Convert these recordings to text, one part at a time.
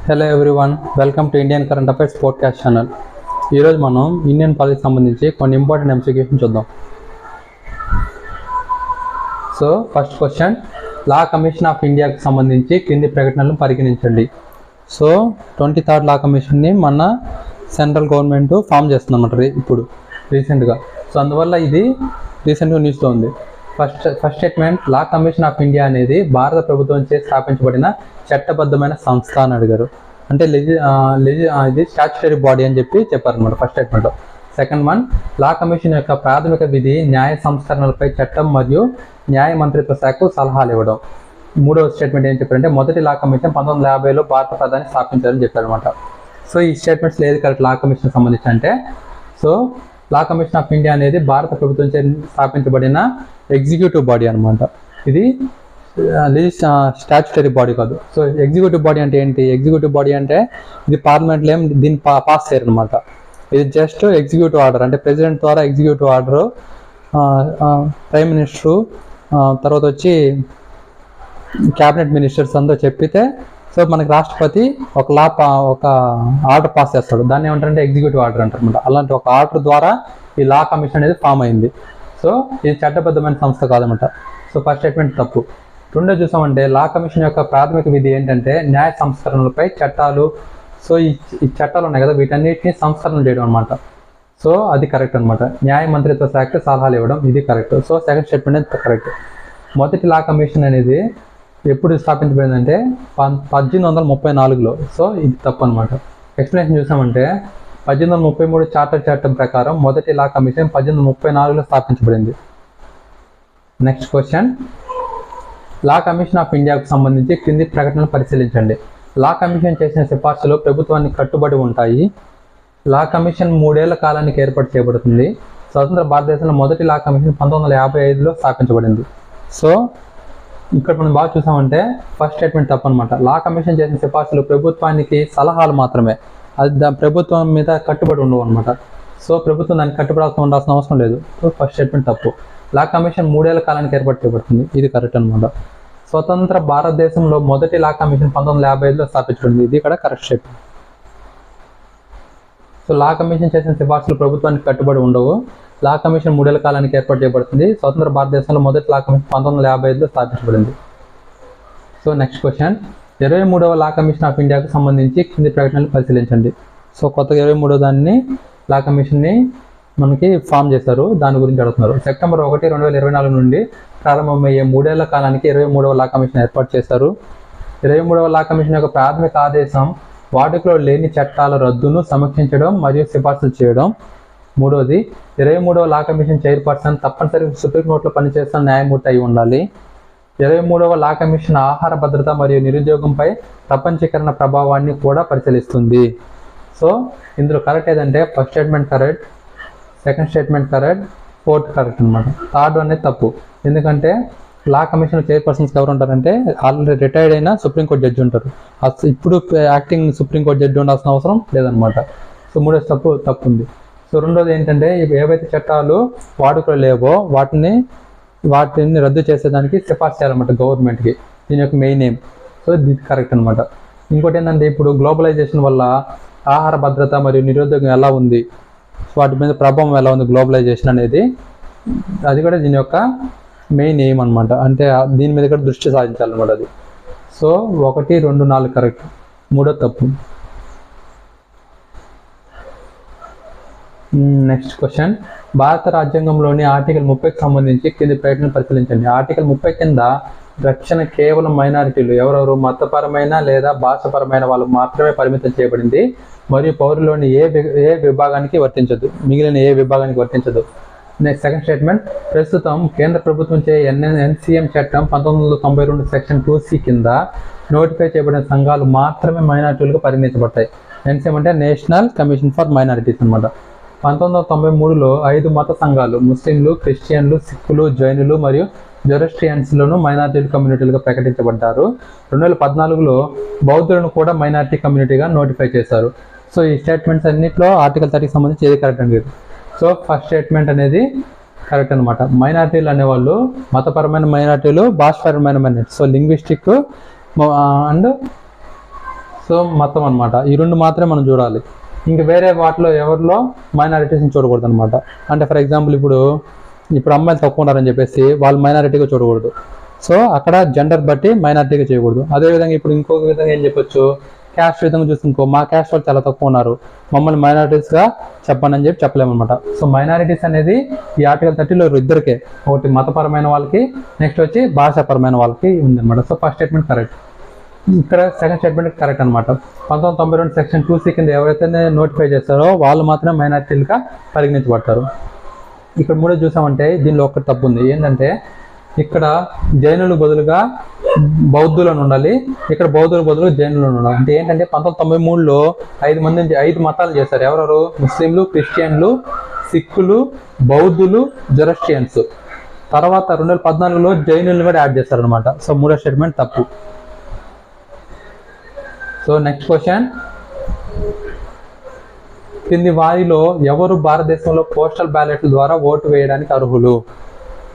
Hello everyone, welcome to Indian current affairs podcast channel. ఈరోజు మనం Indian పాలిటీకి సంబంధించి కొన్ని ఇంపార్టెంట్ ఎంసీక్యూస్ చూద్దాం. So first question, law commission of ఇండియాకి సంబంధించి కింది ప్రకటనలను పరిగణించండి. సో 23rd లా కమిషన్ని మన సెంట్రల్ గవర్నమెంట్ ఫామ్ చేస్తుంది అన్నమాట ఇప్పుడు రీసెంట్గా. సో అందువల్ల ఇది రీసెంట్గా న్యూస్లో ఉంది. First statement, law commission of India అనేది భారత ప్రభుత్వంచే స్థాపించబడిన చట్టబద్ధమైన సంస్థ అని అడిగారు. అంటే ఇది స్టాచ్యుటరీ బాడీ అని చెప్పారనమాట ఫస్ట్ స్టేట్మెంట్లో. సెకండ్ వన్, లా కమిషన్ యొక్క ప్రాథమిక విధి న్యాయ సంస్కరణలపై చట్టం మరియు న్యాయ మంత్రిత్వ శాఖకు సలహాలు ఇవ్వడం. మూడవ స్టేట్మెంట్ ఏం చెప్పారంటే, మొదటి లా కమిషన్ 1950లో భారత ప్రధాని స్థాపించారని చెప్పారనమాట. సో ఈ స్టేట్మెంట్స్లో ఏది కరెక్ట్ లా కమిషన్ సంబంధించి అంటే, so law commission of India అనేది భారత ప్రభుత్వం స్థాపించబడిన ఎగ్జిక్యూటివ్ బాడీ అనమాట. ఇది స్టాచ్యుటరీ బాడీ కాదు. సో ఎగ్జిక్యూటివ్ బాడీ అంటే ఏంటి? ఎగ్జిక్యూటివ్ బాడీ అంటే ఇది పార్లమెంట్లో ఏం దీన్ని పాస్ చేయరు అనమాట. ఇది జస్ట్ ఎగ్జిక్యూటివ్ ఆర్డర్, అంటే ప్రెసిడెంట్ ద్వారా ఎగ్జిక్యూటివ్ ఆర్డరు, ప్రైమ్ మినిస్టరు, తర్వాత వచ్చి క్యాబినెట్ మినిస్టర్స్ అందరూ చెప్పితే సో మనకి రాష్ట్రపతి ఒక ఆర్డర్ పాస్ చేస్తాడు. దాన్ని ఏమంటారంటే ఎగ్జిక్యూటివ్ ఆర్డర్ అంటారనమాట. అలాంటి ఒక ఆర్డర్ ద్వారా ఈ లా కమిషన్ అనేది ఫామ్ అయింది. సో ఇది చట్టబద్ధమైన సంస్థ కాదనమాట. సో ఫస్ట్ స్టేట్మెంట్ తప్పు. రెండో చూసామంటే, లా కమిషన్ యొక్క ప్రాథమిక విధి ఏంటంటే న్యాయ సంస్కరణలపై చట్టాలు. సో ఈ చట్టాలు ఉన్నాయి కదా, వీటన్నిటిని సంస్కరణ చేయడం అనమాట. సో అది కరెక్ట్ అనమాట. న్యాయ మంత్రిత్వ శాఖకు సలహాలు ఇవ్వడం, ఇది కరెక్ట్. సో సెకండ్ స్టేట్మెంట్ అనేది కరెక్ట్. మొదటి లా కమిషన్ అనేది ఎప్పుడు స్థాపించబడిందంటే 1834లో. సో ఇది తప్పు అనమాట. ఎక్స్ప్లెనేషన్ చూసామంటే, 1833 చార్టర్ చట్టం ప్రకారం మొదటి లా కమిషన్ 1834లో స్థాపించబడింది. Next question, law commission of ఇండియాకు సంబంధించి కింది ప్రకటనలు పరిశీలించండి. లా కమిషన్ చేసిన సిఫార్సులు ప్రభుత్వానికి కట్టుబడి ఉంటాయి. లా కమిషన్ 3 ఏళ్ల కాలానికి ఏర్పాటు చేయబడుతుంది. స్వతంత్ర భారతదేశంలో మొదటి లా కమిషన్ 1955లో స్థాపించబడింది. సో ఇక్కడ మనం బాగా చూసామంటే ఫస్ట్ స్టేట్మెంట్ తప్పు అనమాట. లా కమిషన్ చేసిన సిఫార్సులు ప్రభుత్వానికి సలహాలు మాత్రమే, అది ప్రభుత్వం మీద కట్టుబడి ఉండవు అనమాట. సో ప్రభుత్వం దానికి కట్టుబడి ఉండాల్సిన అవసరం లేదు. సో ఫస్ట్ స్టేట్మెంట్ తప్పు. లా కమిషన్ 3 ఏళ్ల కాలానికి ఏర్పాటు చేయబడుతుంది, ఇది కరెక్ట్ అనమాట. స్వతంత్ర భారతదేశంలో మొదటి లా కమిషన్ 1955లో స్థాపించబడింది, ఇది ఇక్కడ correct statement. So law commission చేసిన సిఫార్సులు ప్రభుత్వానికి కట్టుబడి ఉండవు. లా కమిషన్ 3 ఏళ్ల కాలానికి ఏర్పాటు చేయబడుతుంది. స్వతంత్ర భారతదేశంలో మొదటి లా కమిషన్ 1955లో స్థాపించబడింది. సో నెక్స్ట్ క్వశ్చన్, 23వ లా కమిషన్ ఆఫ్ ఇండియాకు సంబంధించి కింది ప్రకటనలు పరిశీలించండి. సో కొత్తగా 23వ దాన్ని లా కమిషన్ని మనకి ఫామ్ చేశారు, దాని గురించి అడుగుతున్నారు. సెప్టెంబర్ 1, 2024 నుండి ప్రారంభమయ్యే 3 ఏళ్ల కాలానికి 23వ లా కమిషన్ ఏర్పాటు చేశారు. 23వ లా కమిషన్ యొక్క ప్రాథమిక ఆదేశం వాడుకలో లేని చట్టాల రద్దును సమీక్షించడం మరియు సిఫార్సులు చేయడం. మూడవది, 23వ లా కమిషన్ చైర్పర్సన్ తప్పనిసరిగా సుప్రీంకోర్టులో పనిచేస్తున్న న్యాయమూర్తి అయి ఉండాలి. 23వ లా కమిషన్ ఆహార భద్రత మరియు నిరుద్యోగంపై ప్రపంచీకరణ ప్రభావాన్ని కూడా పరిశీలిస్తుంది. సో ఇందులో కరెక్ట్ ఏదంటే first statement correct, second statement correct, fourth correct అనమాట. థర్డ్ అనేది తప్పు. ఎందుకంటే లా కమిషన్ చైర్పర్సన్స్ ఎవరు ఉంటారంటే ఆల్రెడీ రిటైర్డ్ అయిన సుప్రీంకోర్టు జడ్జి ఉంటారు. ఇప్పుడు యాక్టింగ్ సుప్రీంకోర్టు జడ్జి ఉండాల్సిన అవసరం లేదనమాట. సో మూడో తప్పు ఉంది. సో రెండోది ఏంటంటే, ఏవైతే చట్టాలు వాడుకలో లేవో వాటిని రద్దు చేసేదానికి సిఫార్సు చేయాలన్నమాట గవర్నమెంట్కి. దీని యొక్క మెయిన్ ఎయిమ్. సో ఇది కరెక్ట్ అనమాట. ఇంకోటి ఏంటంటే, ఇప్పుడు గ్లోబలైజేషన్ వల్ల ఆహార భద్రత మరియు నిరుద్యోగం ఎలా ఉంది, వాటి మీద ప్రభావం ఎలా ఉంది గ్లోబలైజేషన్ అనేది, అది కూడా దీని యొక్క మెయిన్ ఎయిమ్ అనమాట. అంటే దీని మీద కూడా దృష్టి సాధించాలన్నమాట అది. సో 1, 2, 4 కరెక్ట్, మూడో తప్పు. నెక్స్ట్ క్వశ్చన్, భారత రాజ్యాంగంలోని ఆర్టికల్ 30కి సంబంధించి కింది ప్రకటనలు పరిశీలించండి. ఆర్టికల్ 30 కింద రక్షణ కేవలం మైనారిటీలు, ఎవరెవరు మతపరమైన లేదా భాషపరమైన వాళ్ళు మాత్రమే పరిమితం చేయబడింది మరియు పౌరులోని ఏ విభాగానికి వర్తించదు, మిగిలిన ఏ విభాగానికి వర్తించదు. నెక్స్ట్ సెకండ్ స్టేట్మెంట్, ప్రస్తుతం కేంద్ర ప్రభుత్వం చే NCM చట్టం 1992 సెక్షన్ 2C కింద నోటిఫై చేయబడిన సంఘాలు మాత్రమే మైనారిటీలుగా పరిగణించబడతాయి. NCM అంటే నేషనల్ కమిషన్ ఫర్ మైనారిటీస్ అనమాట. 1993లో 5 మత సంఘాలు, ముస్లింలు, క్రిస్టియన్లు, సిక్కులు, జైనులు మరియు జొరాస్ట్రియన్స్లను మైనారిటీ కమ్యూనిటీలుగా ప్రకటించబడ్డారు. 2014లో బౌద్ధులను కూడా మైనారిటీ కమ్యూనిటీగా నోటిఫై చేశారు. సో ఈ స్టేట్మెంట్స్ అన్నింటిలో ఆర్టికల్ 30కి సంబంధించి ఏది కరెక్ట్ అనేది. సో ఫస్ట్ స్టేట్మెంట్ అనేది కరెక్ట్ అనమాట. మైనారిటీలు అనేవాళ్ళు మతపరమైన మైనారిటీలు, భాషపరమైన minority, so linguistic and so మొత్తం అనమాట ఈ రెండు మాత్రమే మనం చూడాలి. ఇంక వేరే వాటిలో ఎవరిలో మైనారిటీస్ని చూడకూడదు అనమాట. అంటే ఫర్ ఎగ్జాంపుల్ ఇప్పుడు అమ్మాయిలు తక్కువ ఉన్నారని చెప్పేసి వాళ్ళు మైనారిటీగా చూడకూడదు. సో అక్కడ జెండర్ బట్టి మైనారిటీగా చేయకూడదు. అదేవిధంగా ఇప్పుడు ఇంకొక విధంగా ఏం చెప్పొచ్చు, క్యాస్ట్ విధంగా చూసుకో, మా క్యాస్ట్ వాళ్ళు చాలా తక్కువ ఉన్నారు, మమ్మల్ని మైనారిటీస్గా చెప్పండి అని చెప్పి చెప్పలేమన్నమాట. సో మైనారిటీస్ అనేది ఈ ఆర్టికల్ 30లో ఇద్దరికే, ఒకటి మతపరమైన వాళ్ళకి, నెక్స్ట్ వచ్చి భాషాపరమైన వాళ్ళకి ఉందన్నమాట. So first statement correct. ఇక్కడ సెకండ్ స్టేట్మెంట్ కరెక్ట్ అనమాట. 1992 సెక్షన్ 2C కింద ఎవరైతే నోటిఫై చేస్తారో వాళ్ళు మాత్రమే మైనారిటీలుగా పరిగణించబడతారు. ఇక్కడ మూడో చూసామంటే దీనిలో ఒకటి తప్పు ఉంది. ఏంటంటే ఇక్కడ జైనులు బదులుగా బౌద్ధులను ఉండాలి, ఇక్కడ బౌద్ధుల బదులు జైనులను ఉండాలి. అంటే ఏంటంటే 1993లో 5 మతాలు చేశారు. ఎవరెవరు? ముస్లింలు, క్రిస్టియన్లు, సిక్కులు, బౌద్ధులు, జొరాస్ట్రియన్స్. తర్వాత 2014లో జైనులను కూడా యాడ్ చేశారనమాట. సో మూడో స్టేట్మెంట్ తప్పు. సో నెక్స్ట్ క్వశ్చన్, కింది వారిలో ఎవరు భారతదేశంలో పోస్టల్ బ్యాలెట్ల ద్వారా ఓటు వేయడానికి అర్హులు?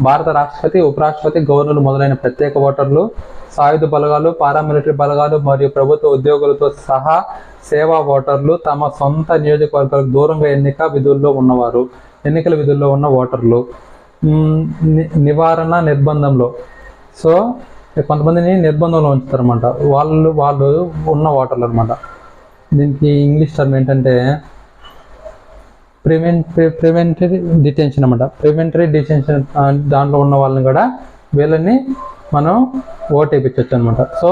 భారత రాష్ట్రపతి, ఉపరాష్ట్రపతి, గవర్నర్లు మొదలైన ప్రత్యేక ఓటర్లు, సాయుధ బలగాలు, పారామిలిటరీ బలగాలు మరియు ప్రభుత్వ ఉద్యోగులతో సహా సేవా ఓటర్లు, తమ సొంత నియోజకవర్గాలకు దూరంగా ఎన్నికల విధుల్లో ఉన్న ఓటర్లు. నివారణ నిర్బంధంలో, సో కొంతమందిని నిర్బంధంలో ఉంచుతారన్నమాట, వాళ్ళు ఉన్న ఓటర్లు అనమాట. దీనికి ఇంగ్లీష్ టర్మ్ ఏంటంటే ప్రివెంటరీ డిటెన్షన్ అనమాట. ప్రివెంటరీ డిటెన్షన్ దాంట్లో ఉన్న వాళ్ళని కూడా వీళ్ళని మనం ఓటు వేయించవచ్చు అనమాట. సో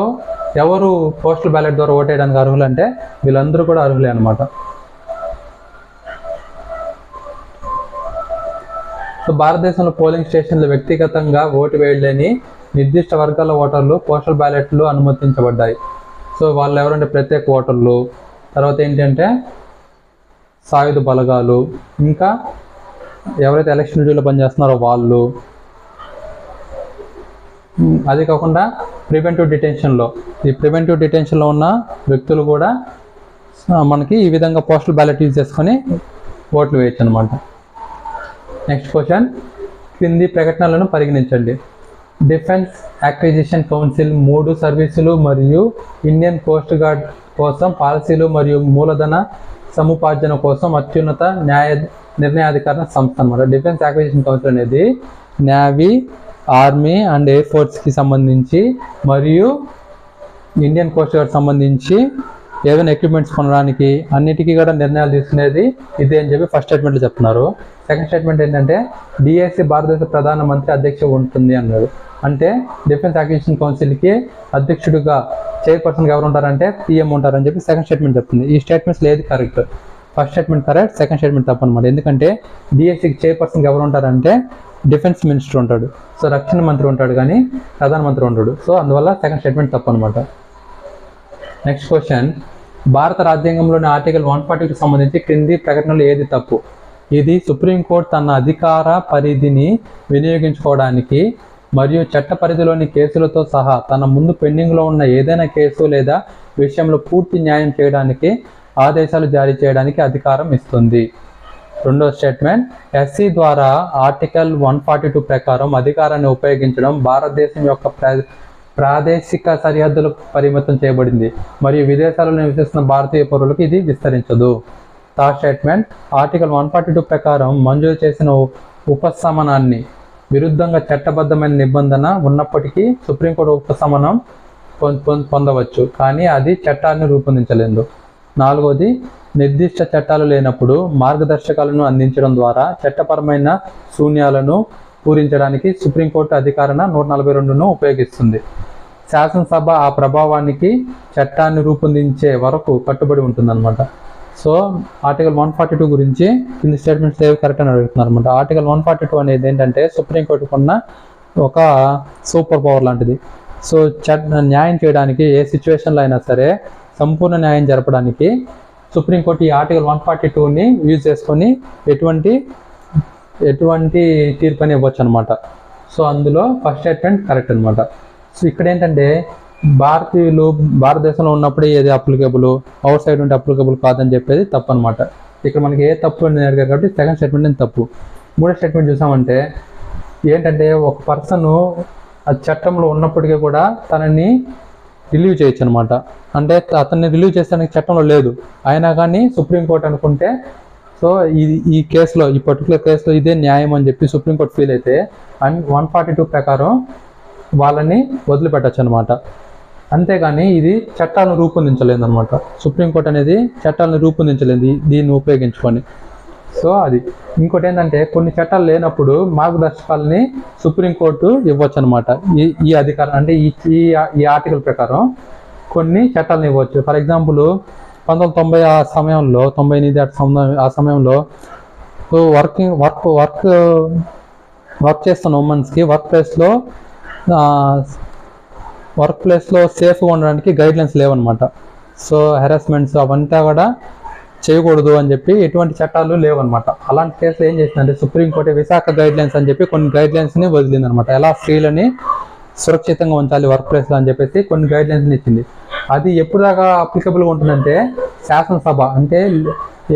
ఎవరు పోస్టల్ బ్యాలెట్ ద్వారా ఓటు వేయడానికి అర్హులు అంటే వీళ్ళందరూ కూడా అర్హులే అనమాట. సో భారతదేశంలో పోలింగ్ స్టేషన్లు వ్యక్తిగతంగా ఓటు వేయలేని నిర్దిష్ట వర్గాల ఓటర్లు పోస్టల్ బ్యాలెట్లు అనుమతించబడ్డాయి. సో వాళ్ళు ఎవరంటే ప్రత్యేక ఓటర్లు, తర్వాత ఏంటంటే సాయుధ బలగాలు, ఇంకా ఎవరైతే ఎలక్షన్ డ్యూటీలో పనిచేస్తున్నారో వాళ్ళు. అది కాకుండా ప్రివెంటివ్ డిటెన్షన్లో ఉన్న వ్యక్తులు కూడా మనకి ఈ విధంగా పోస్టల్ బ్యాలెట్ యూజ్ చేసుకొని ఓట్లు వేయచ్చు అనమాట. నెక్స్ట్ క్వశ్చన్, క్రింది ప్రకటనలను పరిగణించండి. డిఫెన్స్ అక్విజిషన్ కౌన్సిల్ 3 సర్వీసులు మరియు ఇండియన్ కోస్ట్ గార్డ్ కోసం పాలసీలు మరియు మూలధన సముపార్జన కోసం అత్యున్నత నిర్ణయాధికార సంస్థ అనమాట. డిఫెన్స్ అక్విజిషన్ కౌన్సిల్ అనేది నేవీ, ఆర్మీ అండ్ ఎయిర్ ఫోర్స్కి సంబంధించి మరియు ఇండియన్ కోస్ట్ గార్డ్ సంబంధించి ఏదైనా ఎక్విప్మెంట్స్ కొనడానికి అన్నిటికీ కూడా నిర్ణయాలు తీసుకునేది ఇదే అని చెప్పి ఫస్ట్ స్టేట్మెంట్లో చెప్తున్నారు. సెకండ్ స్టేట్మెంట్ ఏంటంటే డిఎస్సి భారతదేశ ప్రధానమంత్రి అధ్యక్ష ఉంటుంది అన్నారు. అంటే డిఫెన్స్ అక్విజిషన్ కౌన్సిల్కి అధ్యక్షుడిగా చైర్పర్సన్గా ఎవరు ఉంటారంటే పిఎం ఉంటారని చెప్పి సెకండ్ స్టేట్మెంట్ చెప్తుంది. ఈ స్టేట్మెంట్స్ లేదు correct. First statement correct, second statement తప్పు అనమాట. ఎందుకంటే డిఎస్సికి చైర్పర్సన్గా ఎవరు ఉంటారంటే డిఫెన్స్ మినిస్టర్ ఉంటాడు. సో రక్షణ మంత్రి ఉంటాడు కానీ ప్రధానమంత్రి ఉంటాడు. సో అందువల్ల సెకండ్ స్టేట్మెంట్ తప్పు అనమాట. నెక్స్ట్ క్వశ్చన్, భారత రాజ్యాంగంలోని ఆర్టికల్ 140కి సంబంధించి క్రింది ప్రకటనలు ఏది తప్పు? ఇది సుప్రీంకోర్టు తన అధికార పరిధిని వినియోగించుకోవడానికి మరియు చట్ట పరిధిలోని కేసులతో సహా తన ముందు పెండింగ్లో ఉన్న ఏదైనా కేసు లేదా విషయంలో పూర్తి న్యాయం చేయడానికి ఆదేశాలు జారీ చేయడానికి అధికారం ఇస్తుంది. రెండో స్టేట్మెంట్, ఎస్సీ ద్వారా ఆర్టికల్ 142 ప్రకారం అధికారాన్ని ఉపయోగించడం భారతదేశం యొక్క ప్రాదేశిక సరిహద్దులకు పరిమితం చేయబడింది మరియు విదేశాలలో నివసిస్తున్న భారతీయ పౌరులకు ఇది విస్తరించదు. థర్డ్ స్టేట్మెంట్, ఆర్టికల్ 142 ప్రకారం మంజూరు చేసిన ఉపశమనాన్ని విరుద్ధంగా చట్టబద్ధమైన నిబంధన ఉన్నప్పటికీ సుప్రీంకోర్టు ఉపశమనం పొందవచ్చు, కానీ అది చట్టాన్ని రూపొందించలేదు. నాలుగోది, నిర్దిష్ట చట్టాలు లేనప్పుడు మార్గదర్శకాలను అందించడం ద్వారా చట్టపరమైన శూన్యాలను పూరించడానికి సుప్రీంకోర్టు అధికారణ 142ను ఉపయోగిస్తుంది. శాసనసభ ఆ ప్రభావానికి చట్టాన్ని రూపొందించే వరకు కట్టుబడి ఉంటుందన్నమాట. సో ఆర్టికల్ 142 గురించి కింది స్టేట్మెంట్స్ ఏవి కరెక్ట్ అని అడుగుతున్నారు అనమాట. ఆర్టికల్ 142 అనేది ఏంటంటే సుప్రీంకోర్టుకు ఉన్న ఒక సూపర్ పవర్ లాంటిది. సో న్యాయం చేయడానికి ఏ సిచ్యువేషన్లో అయినా సరే సంపూర్ణ న్యాయం జరపడానికి సుప్రీంకోర్టు ఈ ఆర్టికల్ 142ని యూజ్ చేసుకొని ఎటువంటి తీర్పుని ఇవ్వచ్చు అనమాట. సో అందులో ఫస్ట్ స్టేట్మెంట్ కరెక్ట్ అనమాట. సో ఇక్కడ ఏంటంటే భారతీయులు భారతదేశంలో ఉన్నప్పుడే ఏది అప్లికేబుల్, అవుట్ సైడ్ ఉంటే అప్లికేబుల్ కాదని చెప్పేది తప్పు అనమాట. ఇక్కడ మనకి ఏ తప్పు అని అడిగారు కాబట్టి సెకండ్ స్టేట్మెంట్ తప్పు. మూడో స్టేట్మెంట్ చూసామంటే ఏంటంటే ఒక పర్సన్ ఆ చట్టంలో ఉన్నప్పటికీ కూడా తనని రిలీవ్ చేయొచ్చు అనమాట. అంటే అతన్ని రిలీవ్ చేసడానికి చట్టంలో లేదు, అయినా కానీ సుప్రీంకోర్టు అనుకుంటే సో ఈ కేసులో, ఈ పర్టికులర్ కేసులో ఇదే న్యాయం అని చెప్పి సుప్రీంకోర్టు ఫీల్ అయితే 142 ప్రకారం వాళ్ళని వదిలిపెట్టచ్చు అనమాట. అంతేగాని ఇది చట్టాలను రూపొందించలేదు అనమాట. సుప్రీంకోర్టు అనేది చట్టాలను రూపొందించలేదు దీన్ని ఉపయోగించుకొని. సో అది ఇంకోటి ఏంటంటే కొన్ని చట్టాలు లేనప్పుడు మార్గదర్శకాలని సుప్రీంకోర్టు ఇవ్వచ్చు అనమాట. ఈ అధికారం అంటే ఈ ఆర్టికల్ ప్రకారం కొన్ని చట్టాలను ఇవ్వచ్చు. ఫర్ ఎగ్జాంపుల్ 1990 ఆ సమయంలో, 98 ఆ సమయంలో వర్క్ చేస్తున్న ఉమెన్స్కి వర్క్ ప్లేస్లో సేఫ్గా ఉండడానికి గైడ్లైన్స్ లేవన్నమాట. సో హెరాస్మెంట్స్ అవంతా కూడా చేయకూడదు అని చెప్పి ఎటువంటి చట్టాలు లేవన్నమాట. అలాంటి కేసులో ఏం చేసిందంటే సుప్రీంకోర్టు విశాఖ గైడ్లైన్స్ అని చెప్పి కొన్ని గైడ్లైన్స్ని వదిలిందనమాట. ఎలా స్త్రీలని సురక్షితంగా ఉంచాలి వర్క్ ప్లేస్లో అని చెప్పేసి కొన్ని గైడ్లైన్స్ని ఇచ్చింది. అది ఎప్పుడు దాకా అప్లికబుల్గా ఉంటుందంటే శాసనసభ అంటే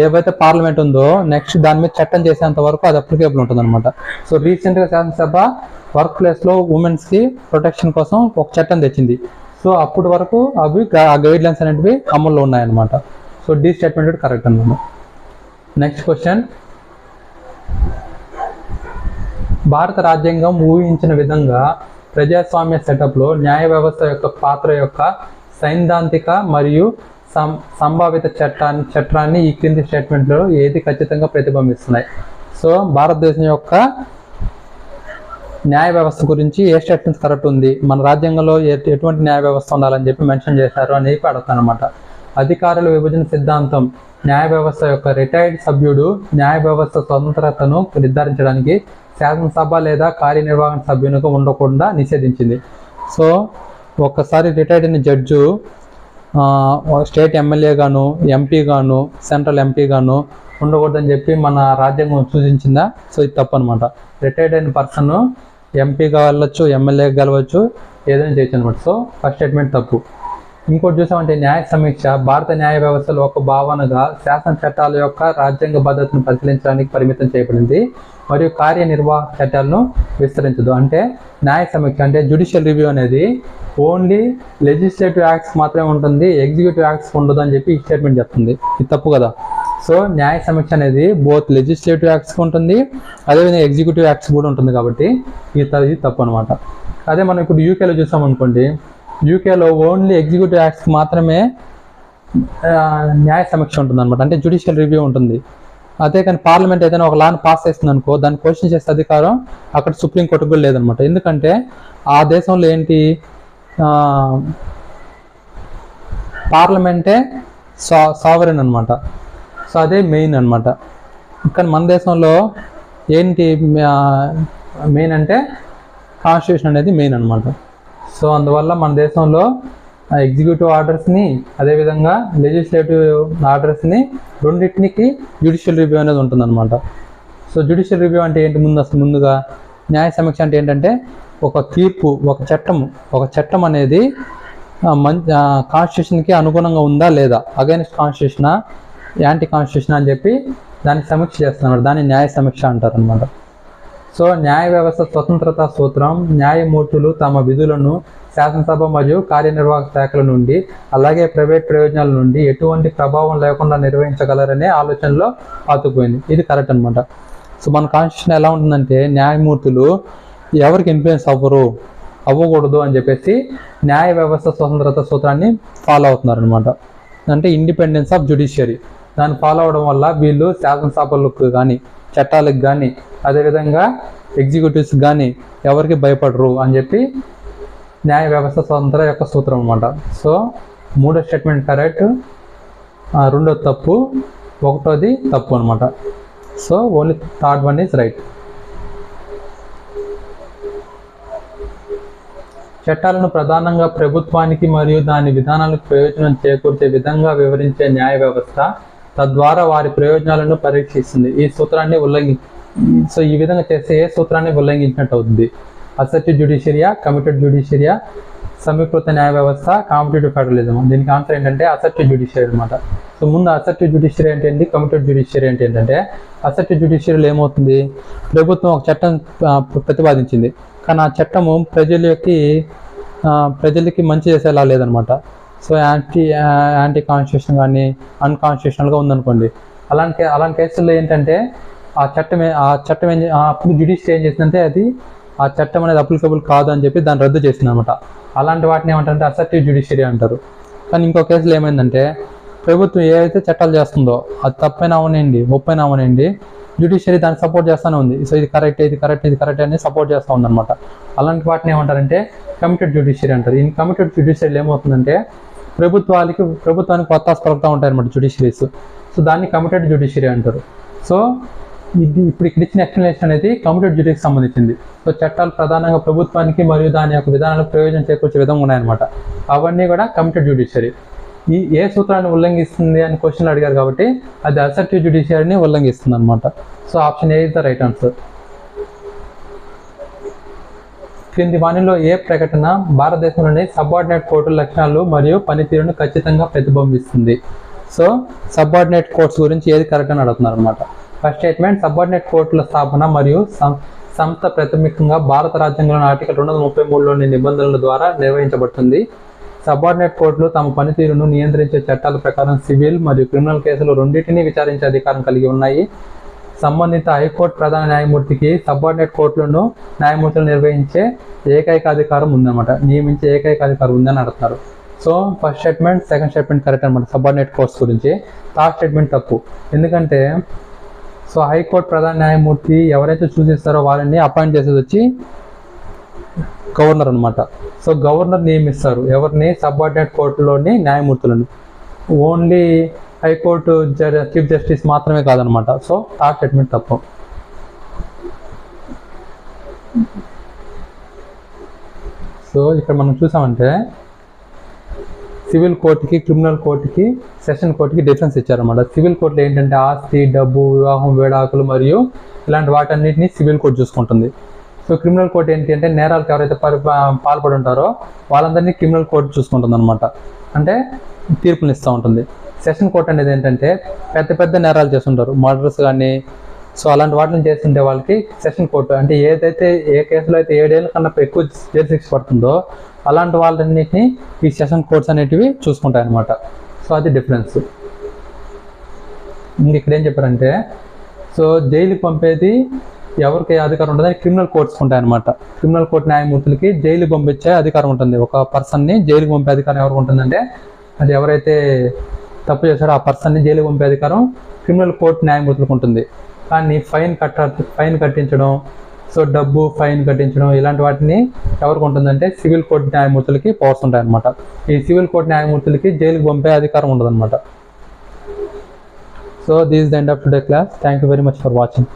ఏవైతే పార్లమెంట్ ఉందో నెక్స్ట్ దాని మీద చట్టం చేసేంత వరకు అది అప్లికేబుల్ ఉంటుంది అనమాట. సో రీసెంట్గా శాసనసభ వర్క్ ప్లేస్లో ఉమెన్స్కి ప్రొటెక్షన్ కోసం ఒక చట్టం తెచ్చింది. సో అప్పటి వరకు అవి ఆ గైడ్లైన్స్ అనేటివి అమల్లో ఉన్నాయన్నమాట. సో డి స్టేట్మెంట్ కరెక్ట్ అన్నమాట. నెక్స్ట్ క్వశ్చన్, భారత రాజ్యాంగం ఊహించిన విధంగా ప్రజాస్వామ్య సెటప్లో న్యాయ వ్యవస్థ యొక్క పాత్ర యొక్క సైద్ధాంతిక మరియు సంభావిత చట్టాన్ని ఈ క్రింది స్టేట్మెంట్లో ఏది ఖచ్చితంగా ప్రతిబింబిస్తున్నాయి? సో భారతదేశం యొక్క న్యాయ వ్యవస్థ గురించి ఏ స్టేట్మెంట్స్ కరెక్ట్ ఉంది, మన రాజ్యాంగంలో ఎటువంటి న్యాయ వ్యవస్థ ఉండాలని చెప్పి మెన్షన్ చేశారు అని చెప్పి అడుగుతాను అనమాట. అధికారుల విభజన సిద్ధాంతం న్యాయ వ్యవస్థ యొక్క రిటైర్డ్ సభ్యుడు న్యాయ వ్యవస్థ స్వతంత్రతను నిర్ధారించడానికి శాసనసభ లేదా కార్యనిర్వహణ సభ్యునిగా ఉండకుండా నిషేధించింది. సో ఒక్కసారి రిటైర్డ్ అయిన జడ్జు స్టేట్ ఎమ్మెల్యే గాను, ఎంపీ గాను, సెంట్రల్ ఎంపీ గాను ఉండకూడదని చెప్పి మన రాజ్యాంగం సూచించిందా? సో ఇది తప్పు అనమాట. రిటైర్డ్ అయిన పర్సన్ ఎంపీగా వెళ్ళొచ్చు, ఎమ్మెల్యేగా గెలవచ్చు, ఏదైనా చేయొచ్చు అనమాట. సో ఫస్ట్ స్టేట్మెంట్ తప్పు. ఇంకోటి చూసామంటే న్యాయ సమీక్ష భారత న్యాయ వ్యవస్థలో ఒక భావనగా శాసన చట్టాల యొక్క రాజ్యాంగ భద్రతను పరిశీలించడానికి పరిమితం చేయబడింది మరియు కార్యనిర్వాహక చట్టాలను విస్తరించదు. అంటే న్యాయ సమీక్ష అంటే జ్యుడిషియల్ రివ్యూ అనేది ఓన్లీ లెజిస్లేటివ్ యాక్ట్స్ మాత్రమే ఉంటుంది, ఎగ్జిక్యూటివ్ యాక్ట్స్ ఉండదు అని చెప్పి ఈ స్టేట్మెంట్ చెప్తుంది. ఇది తప్పు కదా. సో న్యాయ సమీక్ష అనేది బోత్ లెజిస్లేటివ్ యాక్ట్స్కి ఉంటుంది, అదేవిధంగా ఎగ్జిక్యూటివ్ యాక్ట్స్ కూడా ఉంటుంది. కాబట్టి ఇది తప్పు అనమాట. అదే మనం ఇప్పుడు యూకేలో చూసామనుకోండి, యూకేలో ఓన్లీ ఎగ్జిక్యూటివ్ యాక్ట్స్కి మాత్రమే న్యాయ సమీక్ష ఉంటుంది అనమాట, అంటే జ్యుడిషియల్ రివ్యూ ఉంటుంది. అదే కానీ పార్లమెంట్ ఏదైనా ఒక లాని పాస్ చేస్తుంది అనుకో, దాన్ని క్వశ్చన్ చేసే అధికారం అక్కడ సుప్రీంకోర్టుకు కూడా లేదనమాట. ఎందుకంటే ఆ దేశంలో ఏంటి, పార్లమెంటే సావరెన్ అనమాట. సో అదే మెయిన్ అనమాట. కానీ మన దేశంలో ఏంటి మెయిన్ అంటే కాన్స్టిట్యూషన్ అనేది మెయిన్ అనమాట. సో అందువల్ల మన దేశంలో ఎగ్జిక్యూటివ్ ఆర్డర్స్ని అదేవిధంగా లెజిస్లేటివ్ ఆర్డర్స్ని రెండింటికి జ్యుడిషియల్ రివ్యూ అనేది ఉంటుందన్నమాట. సో జ్యుడిషియల్ రివ్యూ అంటే ఏంటి, ముందుగా న్యాయ సమీక్ష అంటే ఏంటంటే ఒక తీర్పు, ఒక చట్టం అనేది కాన్స్టిట్యూషన్కి అనుగుణంగా ఉందా లేదా, అగైన్స్ట్ కాన్స్టిట్యూషనా, యాంటీ కాన్స్టిట్యూషన్ అని చెప్పి దాన్ని సమీక్ష చేస్తున్నారు, దాన్ని న్యాయ సమీక్ష అంటారు అనమాట. సో న్యాయ వ్యవస్థ స్వతంత్రత సూత్రం న్యాయమూర్తులు తమ విధులను శాసనసభ మరియు కార్యనిర్వాహక శాఖల నుండి అలాగే ప్రైవేట్ ప్రయోజనాల నుండి ఎటువంటి ప్రభావం లేకుండా నిర్వహించగలరనే ఆలోచనలో పాతుకుపోయింది. ఇది కరెక్ట్ అనమాట. సో మన కాన్స్టిట్యూషన్ ఎలా ఉంటుందంటే న్యాయమూర్తులు ఎవరికి ఇన్ఫ్లుయెన్స్ అవ్వకూడదు అని చెప్పేసి న్యాయ వ్యవస్థ స్వతంత్రత సూత్రాన్ని ఫాలో అవుతున్నారు అనమాట. అంటే ఇండిపెండెన్స్ ఆఫ్ జ్యుడిషియరీ, దాన్ని ఫాలో అవడం వల్ల వీళ్ళు శాసనసభలకు కానీ చట్టాలకు కానీ అదేవిధంగా ఎగ్జిక్యూటివ్స్ కానీ ఎవరికి భయపడరు అని చెప్పి న్యాయ వ్యవస్థ స్వతంత్ర యొక్క సూత్రం అనమాట. సో మూడో స్టేట్మెంట్ కరెక్ట్, రెండోది తప్పు, ఒకటోది తప్పు అనమాట. So only third one is right. చట్టాలను ప్రధానంగా ప్రభుత్వానికి మరియు దాని విధానాలకు ప్రయోజనం చేకూర్చే విధంగా వివరించే న్యాయ వ్యవస్థ తద్వారా వారి ప్రయోజనాలను పరీక్షిస్తుంది. ఈ సూత్రాన్ని సో ఈ విధంగా చేస్తే ఏ సూత్రాన్ని ఉల్లంఘించినట్టు అవుతుంది? అసర్టివ్ జ్యుడిషియరియా, కమిటెడ్ జ్యుడిషియరియా, సమీకృత న్యాయ వ్యవస్థ, కాంపిటేటివ్ ఫెడరలిజం. దీనికి ఆన్సర్ ఏంటంటే అసర్టివ్ జ్యుడిషియరీ అనమాట. సో ముందు అసర్టివ్ జ్యుడిషియరీ అంటే ఏంటి, కమిటెడ్ జ్యుడిషియరీ అంటే ఏంటంటే అసర్టివ్ జ్యుడిషియరీలో ఏమవుతుంది, ప్రభుత్వం ఒక చట్టం ప్రతిపాదించింది కానీ ఆ చట్టము ప్రజలకి ప్రజలకి మంచి చేసేలా లేదనమాట. సో యాంటీ కాన్స్టిట్యూషన్ కానీ అన్కాన్స్టిట్యూషనల్గా ఉందనుకోండి, అలాంటి కేసుల్లో ఏంటంటే ఆ చట్టం అప్పుడు జ్యుడిషియరీ ఏం చేసిందంటే అది ఆ చట్టం అనేది అప్లికబుల్ కాదు అని చెప్పి దాన్ని రద్దు చేసింది అనమాట. అలాంటి వాటిని ఏమంటారంటే అసర్టివ్ జ్యుడిషియరీ అంటారు. కానీ ఇంకో కేసులో ఏమైందంటే ప్రభుత్వం ఏదైతే చట్టాలు చేస్తుందో అది తప్పైనా అవనండి ఒప్పైనా అవనండి, జ్యుడిషియరీ దాన్ని సపోర్ట్ చేస్తూనే ఉంది. సో ఇది కరెక్ట్ అని సపోర్ట్ చేస్తూ ఉందన్నమాట. అలాంటి వాటిని ఏమంటారంటే కమిటెడ్ జ్యుడిషియరీ అంటారు. ఈ కమిటెడ్ జ్యుడిషియరీలో ఏమవుతుందంటే ప్రభుత్వానికి వత్తాసు పలుకుతూ ఉంటాయి అనమాట జ్యుడిషియరీస్. సో దాన్ని కమిటెడ్ జ్యుడిషియరీ అంటారు. సో ఇప్పుడు ఇక్కడ ఇచ్చిన ఎక్స్ప్లెనేషన్ అనేది కమిటెడ్ జ్యుడిషియరీకి సంబంధించింది. సో చట్టాలు ప్రధానంగా ప్రభుత్వానికి మరియు దాని యొక్క విధానాలకు ప్రయోజనం చేకూర్చే విధంగా ఉన్నాయన్నమాట. అవన్నీ కూడా కమిటెడ్ జ్యుడిషియరీ. ఏ సూత్రాన్ని ఉల్లంఘిస్తుంది అని క్వశ్చన్లు అడిగారు కాబట్టి అది అసర్టివ్ జ్యుడిషియరీని ఉల్లంఘిస్తుంది అనమాట. So option A is the right answer. క్రింది వాణిలో ఏ ప్రకటన భారతదేశంలోని సబార్డినేట్ కోర్టుల లక్షణాలు మరియు పనితీరును ఖచ్చితంగా ప్రతిబింబిస్తుంది? సో సబార్డినేట్ కోర్ట్స్ గురించి ఏది కరెక్ట్ అని అడుగుతున్నారు అనమాట. ఫస్ట్ స్టేట్మెంట్, సబార్డినేట్ కోర్టుల స్థాపన మరియు సంస్థ ప్రాథమికంగా భారత రాజ్యాంగంలోని ఆర్టికల్ 233లోని నిబంధనల ద్వారా నిర్వహించబడుతుంది. సబార్డినేట్ కోర్టులు తమ పనితీరును నియంత్రించే చట్టాల ప్రకారం సివిల్ మరియు క్రిమినల్ కేసులు రెండింటినీ విచారించే అధికారం కలిగి ఉన్నాయి. సంబంధిత హైకోర్టు ప్రధాన న్యాయమూర్తికి సబార్డినేట్ కోర్టులను న్యాయమూర్తులు నిర్వహించే ఏకైక అధికారం ఉందన్నమాట, నియమించే ఏకైక అధికారం ఉందని అడుగుతున్నారు. So first statement, second statement correct అనమాట సబార్డినేట్ కోర్ట్స్ గురించి. థర్డ్ స్టేట్మెంట్ తప్పు. ఎందుకంటే సో హైకోర్టు ప్రధాన న్యాయమూర్తి ఎవరైతే సూచిస్తారో వాళ్ళని అపాయింట్ చేసేది వచ్చి గవర్నర్ అనమాట. సో గవర్నర్ నియమిస్తారు ఎవరిని? సబార్డినేట్ కోర్టులోని న్యాయమూర్తులను. ఓన్లీ హైకోర్టు చీఫ్ జస్టిస్ మాత్రమే కాదనమాట. సో థర్డ్ స్టేట్మెంట్ తప్పు. సో ఇక్కడ మనం చూసామంటే సివిల్ కోర్టుకి క్రిమినల్ కోర్టుకి సెషన్ కోర్టుకి డిఫరెన్స్ ఇచ్చారన్నమాట. సివిల్ కోర్టులో ఏంటంటే ఆస్తి, డబ్బు, వివాహం, విడాకులు మరియు ఇలాంటి వాటన్నిటిని సివిల్ కోర్టు చూసుకుంటుంది. సో క్రిమినల్ కోర్టు ఏంటి అంటే నేరాలకు ఎవరైతే పాల్పడి ఉంటారో వాళ్ళందరినీ క్రిమినల్ కోర్టు చూసుకుంటుంది అనమాట, అంటే తీర్పులు ఇస్తూ ఉంటుంది. సెషన్ కోర్టు అనేది ఏంటంటే పెద్ద నేరాలు చేస్తుంటారు, మర్డర్స్ కానీ, సో అలాంటి వాటిని చేస్తుంటే వాళ్ళకి సెషన్ కోర్టు అంటే ఏ కేసులో అయితే 7 ఏళ్ళ కన్నా ఎక్కువ జైలు శిక్ష పడుతుందో అలాంటి వాళ్ళన్నిటిని ఈ సెషన్ కోర్ట్స్ అనేటివి చూసుకుంటాయి అనమాట. సో అది డిఫరెన్స్. ఇక్కడ ఏం చెప్పారంటే సో జైలుకి పంపేది ఎవరికి అధికారం ఉంటుందని క్రిమినల్ కోర్ట్స్ ఉంటాయి అనమాట. క్రిమినల్ కోర్టు న్యాయమూర్తులకి జైలు పంపించే అధికారం ఉంటుంది. ఒక పర్సన్ని జైలుకి పంపే అధికారం ఎవరికి ఉంటుందంటే అది ఎవరైతే తప్పు చేశాడో ఆ పర్సన్ని జైలుకి పంపే అధికారం క్రిమినల్ కోర్టు న్యాయమూర్తులకు ఉంటుంది. కానీ ఫైన్ కట్టించడం, సో డబ్బు ఫైన్ కట్టించడం ఇలాంటి వాటిని ఎవరికి ఉంటుందంటే సివిల్ కోర్టు న్యాయమూర్తులకి పవర్స్ ఉంటాయి అనమాట. ఈ సివిల్ కోర్టు న్యాయమూర్తులకి జైలుకి పంపే అధికారం ఉండదు అనమాట. So this is the end of today class. Thank you very much for watching.